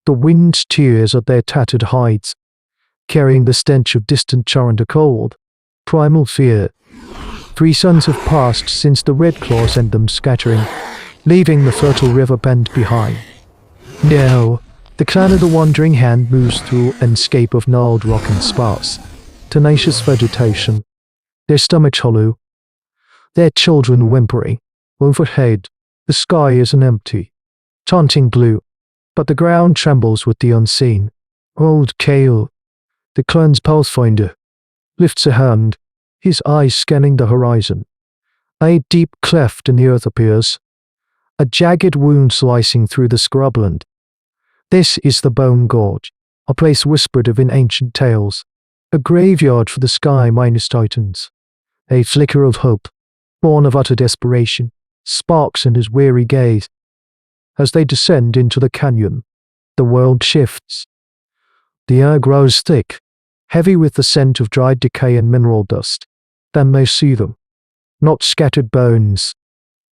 The wind tears at their tattered hides, carrying the stench of distant char and a cold, primal fear. 3 suns have passed since the red claw sent them scattering, leaving the fertile riverbed behind. Now, the clan of the Wandering Hand moves through an landscape of gnarled rock and sparse, tenacious vegetation, their stomachs hollow, their children whimpering. Overhead, the sky is an empty, taunting blue, but the ground trembles with the unseen. Old Kale, the clan's pathfinder, lifts a hand, his eyes scanning the horizon. A deep cleft in the earth appears, a jagged wound slicing through the scrubland. This is the Bone Gorge, a place whispered of in ancient tales, a graveyard for the sky minus titans. A flicker of hope, born of utter desperation, sparks in his weary gaze. As they descend into the canyon, the world shifts. The air grows thick, heavy with the scent of dried decay and mineral dust. Then they see them, not scattered bones,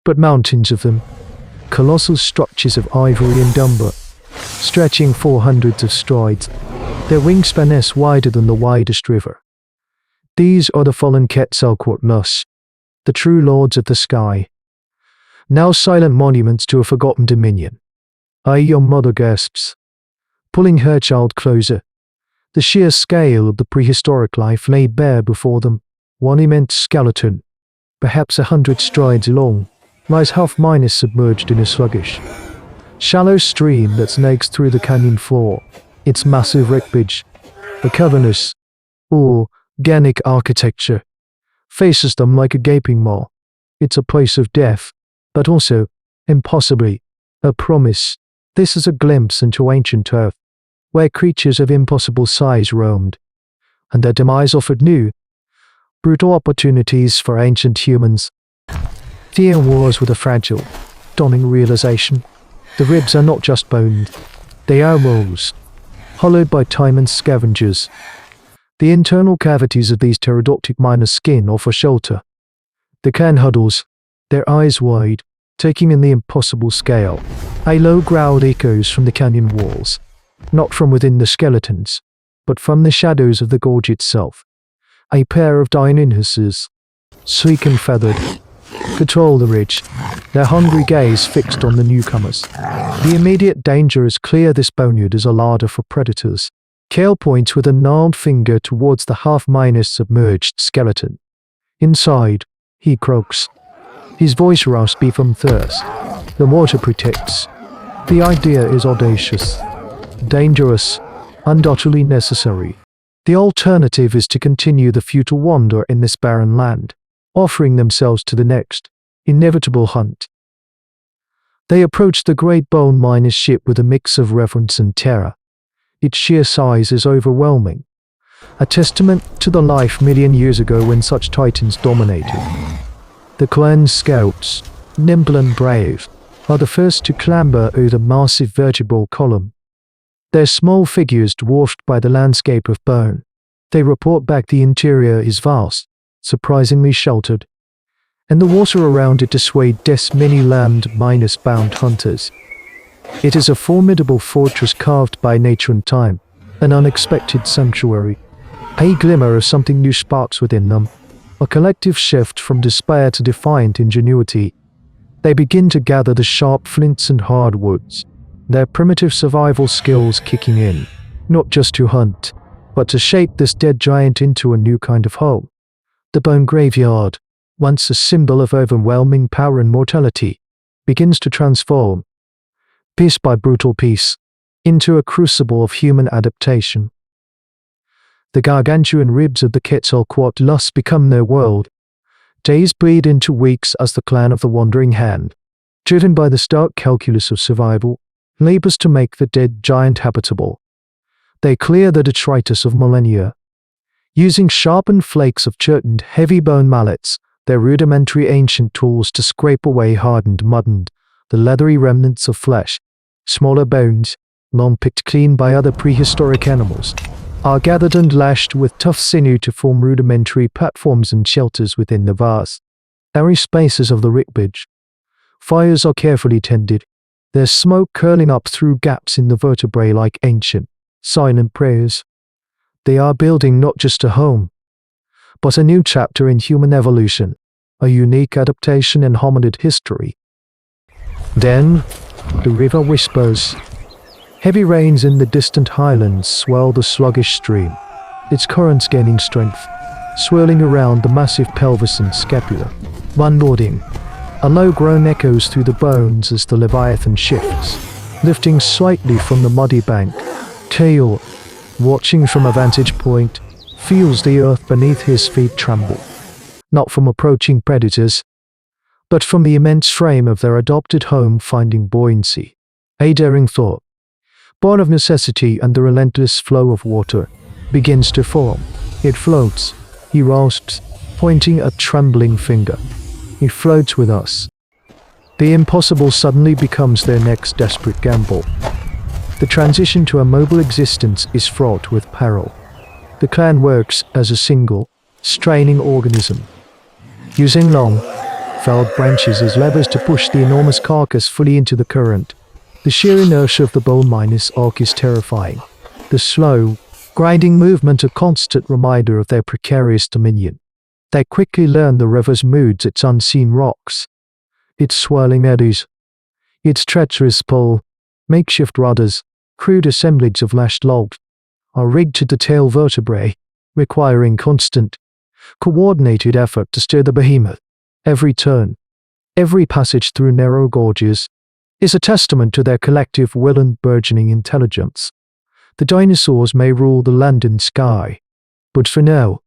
but mountains of them, colossal structures of ivory and umber, stretching for hundreds of strides, their wingspan is wider than the widest river. These are the fallen Quetzalcoatlus, the true lords of the sky, now silent monuments to a forgotten dominion. A young mother gasps, pulling her child closer. The sheer scale of the prehistoric life lay bare before them. One immense skeleton, perhaps 100 strides long, lies half-minus submerged in a sluggish, shallow stream that snags through the canyon floor. Its massive wreckage, the cavernous, organic architecture, faces them like a gaping maw. It's a place of death, but also, impossibly, a promise. This is a glimpse into ancient earth, where creatures of impossible size roamed, and their demise offered new, brutal opportunities for ancient humans. Fear wars with a fragile, dawning realization. The ribs are not just bones, they are walls, hollowed by time and scavengers. The internal cavities of these pterodactyl minor skin offer shelter. The clan huddles, their eyes wide, taking in the impossible scale. A low growl echoes from the canyon walls, not from within the skeletons, but from the shadows of the gorge itself. A pair of dionysuses, sleek and feathered, patrol the ridge, their hungry gaze fixed on the newcomers. The immediate danger is clear. This boneyard is a larder for predators. Kale points with a gnarled finger towards the half-minus submerged skeleton. Inside, he croaks, his voice raspy from thirst. The water protects. The idea is audacious, dangerous, and utterly necessary. The alternative is to continue the futile wander in this barren land, offering themselves to the next, inevitable hunt. They approach the great bone miner's ship with a mix of reverence and terror. Its sheer size is overwhelming, a testament to the life million years ago when such titans dominated. The clan's scouts, nimble and brave, are the first to clamber over the massive vertebral column. Their small figures dwarfed by the landscape of bone. They report back the interior is vast, surprisingly sheltered, and the water around it dissuade death's many land-minus-bound hunters. It is a formidable fortress carved by nature and time, an unexpected sanctuary. A glimmer of something new sparks within them, a collective shift from despair to defiant ingenuity. They begin to gather the sharp flints and hardwoods, their primitive survival skills kicking in, not just to hunt, but to shape this dead giant into a new kind of home. The bone graveyard, once a symbol of overwhelming power and mortality, begins to transform, piece by brutal piece, into a crucible of human adaptation. The gargantuan ribs of the Quetzalcoatlus become their world. Days bleed into weeks as the clan of the Wandering Hand, driven by the stark calculus of survival, labors to make the dead giant habitable. They clear the detritus of millennia, using sharpened flakes of churned heavy bone mallets, their rudimentary ancient tools to scrape away hardened mud and the leathery remnants of flesh. Smaller bones, long picked clean by other prehistoric animals, are gathered and lashed with tough sinew to form rudimentary platforms and shelters within the vast, airy spaces of the riverbed. Fires are carefully tended, There's smoke curling up through gaps in the vertebrae like ancient, silent prayers. They are building not just a home, but a new chapter in human evolution, a unique adaptation in hominid history. Then, the river whispers. Heavy rains in the distant highlands swell the sluggish stream, its currents gaining strength, swirling around the massive pelvis and scapula. One nodding, a low groan echoes through the bones as the leviathan shifts, lifting slightly from the muddy bank. Tail, watching from a vantage point, feels the earth beneath his feet tremble, not from approaching predators, but from the immense frame of their adopted home finding buoyancy. A daring thought, born of necessity and the relentless flow of water, begins to form. It floats, he rasps, pointing a trembling finger. It floats with us. The impossible suddenly becomes their next desperate gamble. The transition to a mobile existence is fraught with peril. The clan works as a single, straining organism, using long, felled branches as levers to push the enormous carcass fully into the current. The sheer inertia of the bone miners arc is terrifying. The slow, grinding movement a constant reminder of their precarious dominion. They quickly learn the river's moods, its unseen rocks, its swirling eddies, its treacherous pull. Makeshift rudders, crude assemblages of lashed logs, are rigged to the tail vertebrae, requiring constant, coordinated effort to steer the behemoth. Every turn, every passage through narrow gorges, is a testament to their collective will and burgeoning intelligence. The dinosaurs may rule the land and sky, but for now,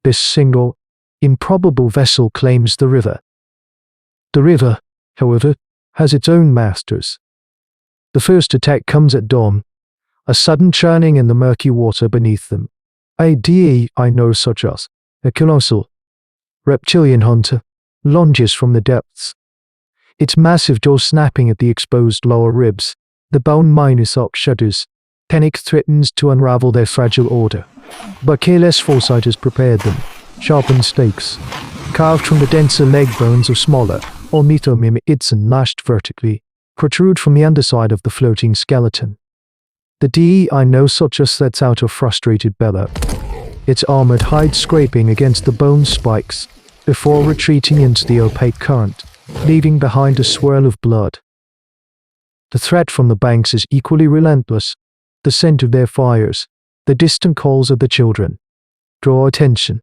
this single, improbable vessel claims the river. The river, however, has its own masters. The first attack comes at dawn, a sudden churning in the murky water beneath them. A deity I know such as a colossal, reptilian hunter, lunges from the depths, its massive jaw snapping at the exposed lower ribs. The bone minus arc shudders. Panic threatens to unravel their fragile order. But careless foresight has prepared them. Sharpened stakes, carved from the denser leg bones of smaller, ornithomimids and lashed vertically, protrude from the underside of the floating skeleton. The deity I know such as lets out a frustrated bellow, its armored hide scraping against the bone spikes, before retreating into the opaque current, leaving behind a swirl of blood. The threat from the banks is equally relentless. The scent of their fires, the distant calls of the children, draw attention.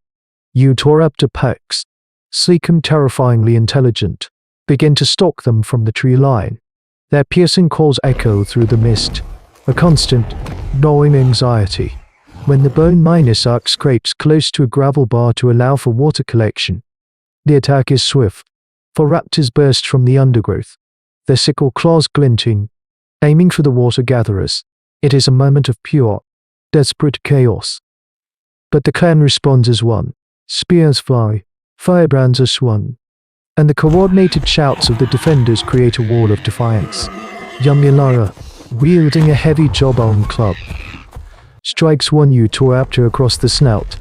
Utahraptor packs, sleek and terrifyingly intelligent, begin to stalk them from the tree line. Their piercing calls echo through the mist, a constant, gnawing anxiety. When the bone minus arc scrapes close to a gravel bar to allow for water collection, the attack is swift, for raptors burst from the undergrowth, their sickle claws glinting, aiming for the water gatherers. It is a moment of pure, desperate chaos. But the clan responds as one. Spears fly, firebrands are swung, and the coordinated shouts of the defenders create a wall of defiance. Yamilara, wielding a heavy jawbone club, strikes one Utahraptor across the snout,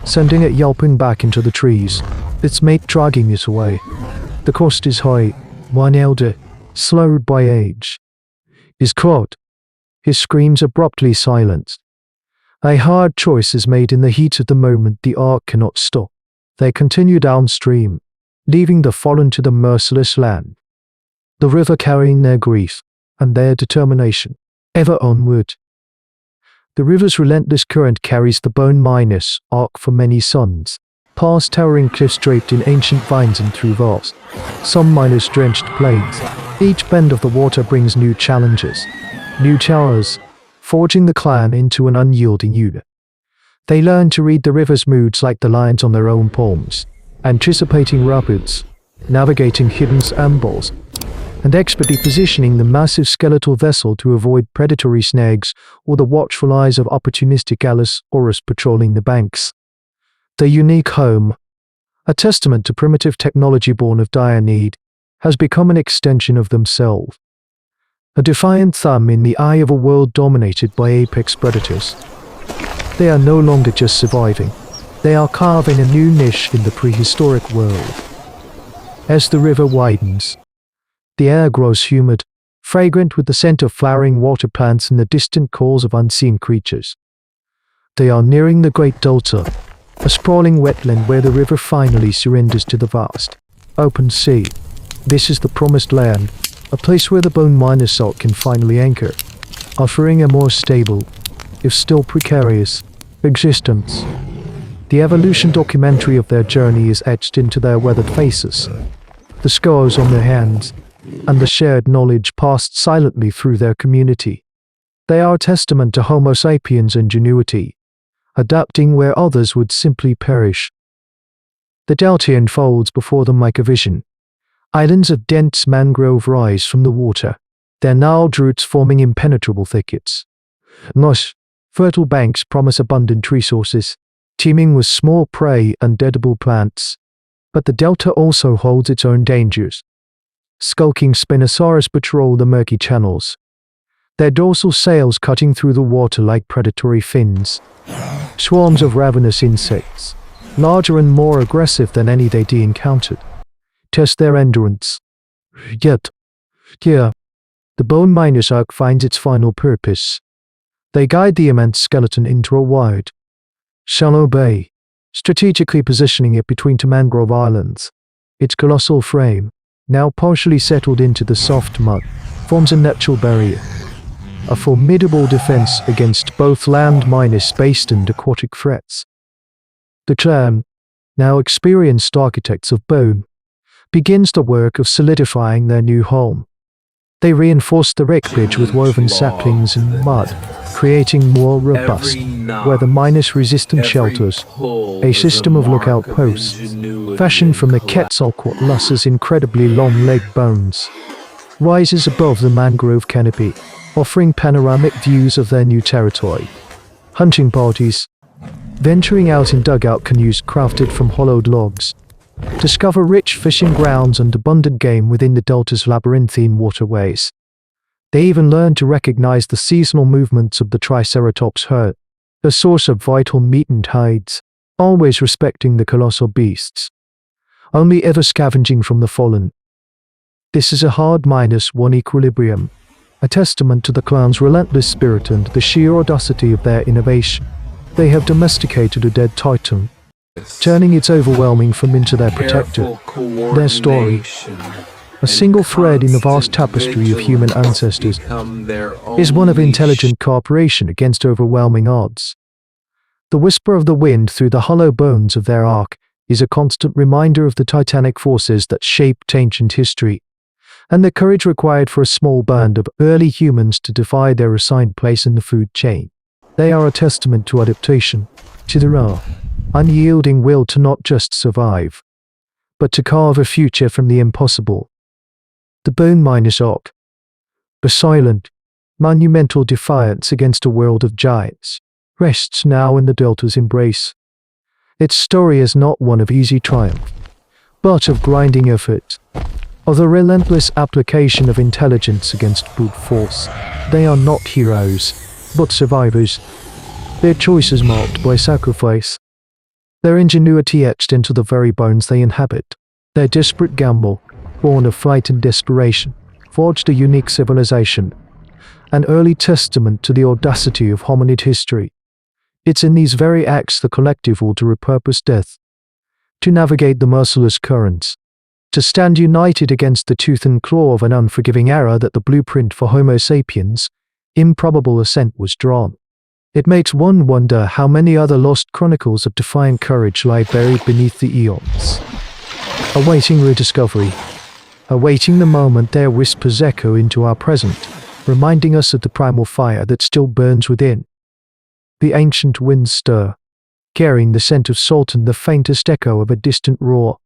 sending it yelping back into the trees, its mate dragging it away. The cost is high. One elder, slurred by age, is caught, his screams abruptly silenced. A hard choice is made in the heat of the moment. The arc cannot stop. They continue downstream, leaving the fallen to the merciless land. The river carrying their grief and their determination, ever onward. The river's relentless current carries the bone minus arc for many suns, past towering cliffs draped in ancient vines and through vast, some minus-drenched plains. Each bend of the water brings new challenges, new towers, forging the clan into an unyielding unit. They learn to read the river's moods like the lines on their own palms, anticipating rapids, navigating hidden ambles, and expertly positioning the massive skeletal vessel to avoid predatory snags or the watchful eyes of opportunistic allosaurus patrolling the banks. Their unique home, a testament to primitive technology born of dire need, has become an extension of themselves. A defiant thumb in the eye of a world dominated by apex predators. They are no longer just surviving. They are carving a new niche in the prehistoric world. As the river widens, the air grows humid, fragrant with the scent of flowering water plants and the distant calls of unseen creatures. They are nearing the Great Delta, a sprawling wetland where the river finally surrenders to the vast, open sea. This is the promised land, a place where the bone miner salt can finally anchor, offering a more stable, if still precarious, existence. The evolution documentary of their journey is etched into their weathered faces, the scars on their hands, and the shared knowledge passed silently through their community. They are a testament to Homo sapiens' ingenuity, adapting where others would simply perish. The delta unfolds before them like a vision. Islands of dense mangrove rise from the water, their gnarled roots forming impenetrable thickets. Lush, fertile banks promise abundant resources, teeming with small prey and edible plants. But the delta also holds its own dangers. Skulking Spinosaurus patrol the murky channels, their dorsal sails cutting through the water like predatory fins. Swarms of ravenous insects, larger and more aggressive than any they'd encountered, test their endurance. Yet, here, the bone miner's arc finds its final purpose. They guide the immense skeleton into a wide, shallow bay, strategically positioning it between two mangrove islands. Its colossal frame, now partially settled into the soft mud, forms a natural barrier, a formidable defense against both land-based and aquatic threats. The clan, now experienced architects of bone, begins the work of solidifying their new home. They reinforce the wreckage with woven saplings and mud, creating more robust, weather-resistant shelters. A system of lookout posts, fashioned from the Quetzalcoatlus's incredibly long leg bones, rises above the mangrove canopy, offering panoramic views of their new territory. Hunting parties, venturing out in dugout canoes crafted from hollowed logs, discover rich fishing grounds and abundant game within the delta's labyrinthine waterways. They even learn to recognize the seasonal movements of the Triceratops herd, a source of vital meat and hides, always respecting the colossal beasts, only ever scavenging from the fallen. This is a hard -1 equilibrium, a testament to the clan's relentless spirit and the sheer audacity of their innovation. They have domesticated a dead titan, turning its overwhelming foe into their protector. Their story, a single thread in the vast tapestry of human ancestors, is one of intelligent cooperation against overwhelming odds. The whisper of the wind through the hollow bones of their ark is a constant reminder of the titanic forces that shaped ancient history, and the courage required for a small band of early humans to defy their assigned place in the food chain. They are a testament to adaptation, to the raw, unyielding will to not just survive, but to carve a future from the impossible. The bone miner's ark, a silent, monumental defiance against a world of giants, rests now in the delta's embrace. Its story is not one of easy triumph, but of grinding effort, of the relentless application of intelligence against brute force. They are not heroes, but survivors, their choices marked by sacrifice, their ingenuity etched into the very bones they inhabit. Their desperate gamble, born of flight and desperation, forged a unique civilization, an early testament to the audacity of hominid history. It's in these very acts the collective will to repurpose death, to navigate the merciless currents, to stand united against the tooth and claw of an unforgiving era that the blueprint for Homo sapiens' improbable ascent was drawn. It makes one wonder how many other lost chronicles of defiant courage lie buried beneath the eons, awaiting rediscovery, awaiting the moment their whispers echo into our present, reminding us of the primal fire that still burns within. The ancient winds stir, carrying the scent of salt and the faintest echo of a distant roar.